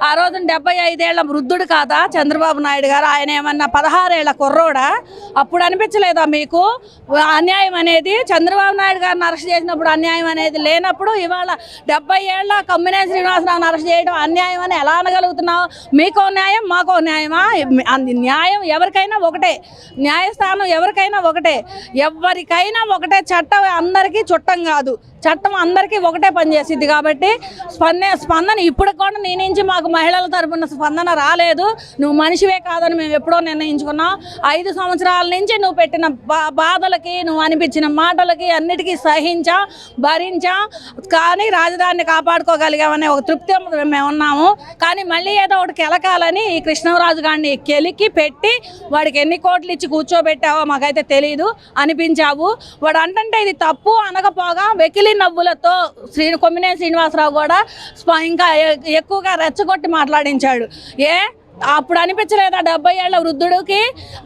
ఆ రోజున 75 ఏళ్ల వృద్ధుడు కాదా చంద్రబాబు నాయుడు గారు? ఆయన ఏమన్నా 16 ఏళ్ల కుర్రోడా? అప్పుడు అనిపించలేదా మీకు అన్యాయం అనేది? చంద్రబాబు నాయుడు గారిని అరెస్ట్ చేసినప్పుడు అన్యాయం అనేది లేనప్పుడు ఇవాళ 70 ఏళ్ల కొమ్మినేని శ్రీనివాసరావుని అరెస్ట్ చేయడం అన్యాయం అని ఎలా అనగలుగుతున్నావు? మీకో న్యాయం, మాకో న్యాయమా? న్యాయం ఎవరికైనా ఒకటే, న్యాయస్థానం ఎవరికైనా ఒకటే, ఎవరికైనా ఒకటే. చట్టం అందరికీ చుట్టం కాదు, చట్టం అందరికీ ఒకటే పనిచేసిద్ది. కాబట్టి స్పందన ఇప్పుడు కూడా నీ నుంచి మాకు మహిళల తరపున స్పందన రాలేదు. నువ్వు మనిషివే కాదని మేము ఎప్పుడో నిర్ణయించుకున్నాం. 5 సంవత్సరాల నుంచి నువ్వు పెట్టిన బాధలకి, నువ్వు అనిపించిన మాటలకి అన్నిటికీ సహించాం, భరించాం. కానీ రాజధానిని కాపాడుకోగలిగామనే ఒక తృప్తి మేము ఉన్నాము. కానీ మళ్ళీ ఏదో ఒకటి కెలకాలని ఈ కృష్ణరాజు గారిని కెలికి పెట్టి వాడికి ఎన్ని కోట్లు ఇచ్చి కూర్చోబెట్టావో మాకైతే తెలియదు అనిపించావు. వాడు అంటే ఇది తప్పు అనకపోగా వెకిలి నవ్వులతో కొమ్మినేని శ్రీనివాసరావు కూడా ఇంకా ఎక్కువగా రెచ్చగొట్టి మాట్లాడించాడు. అప్పుడు అనిపించలేదా 70 ఏళ్ల వృద్ధుడికి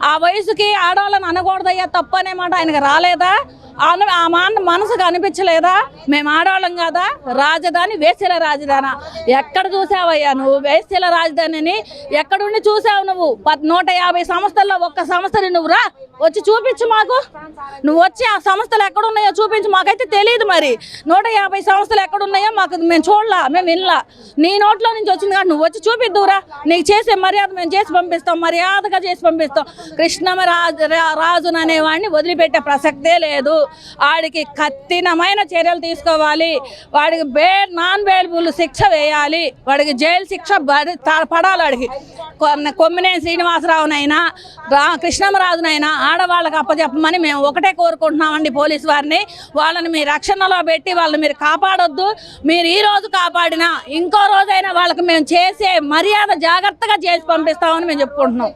ఆ వయసుకి ఆడవాళ్ళని అనకూడదయ్యా తప్పు అనే మాట ఆయనకు రాలేదా? ఆ మాట మనసుకు అనిపించలేదా? మేము ఆడవాళ్ళం కదా, రాజధాని వేశ్యల రాజధాని. ఎక్కడ చూసావయ్యా నువ్వు వేశ్యల రాజధానిని? ఎక్కడుండి చూసావు నువ్వు? 150 సంస్థల్లో ఒక్క సంస్థని నువ్వు రా వచ్చి చూపించు మాకు. నువ్వు వచ్చి ఆ సంస్థలు ఎక్కడున్నాయో చూపించు. మాకైతే తెలియదు మరి 150 సంస్థలు ఎక్కడున్నాయో మాకు మేము చూడలా, మేము వినలా. నీ నోట్లో నుంచి వచ్చింది కాబట్టి నువ్వు వచ్చి చూపిద్దురా. నీకు చేసే మర్యాద మేము చేసి పంపిస్తాం, మర్యాదగా చేసి పంపిస్తాం. రాజును అనేవాడిని వదిలిపెట్టే ప్రసక్తే లేదు. వాడికి కఠినమైన చర్యలు తీసుకోవాలి. వాడికి నాన్ బెయిలబుల్ శిక్ష వేయాలి. వాడికి జైలు శిక్ష పడాలి. వాడికి కొమ్మినేని శ్రీనివాసరావునైనా కృష్ణరాజునైనా ఆడవాళ్ళకి అప్పచెప్పమని మేము ఒకటే కోరుకుంటున్నామండి పోలీసు వారిని. వాళ్ళని మీ రక్షణలో పెట్టి వాళ్ళని మీరు కాపాడొద్దు. మీరు ఈ రోజు కాపాడినా ఇంకో రోజైనా వాళ్ళకి మేము చేసే మర్యాద జాగ్రత్తగా చేసి పంపిస్తామని మేము చెప్పుకుంటున్నాం.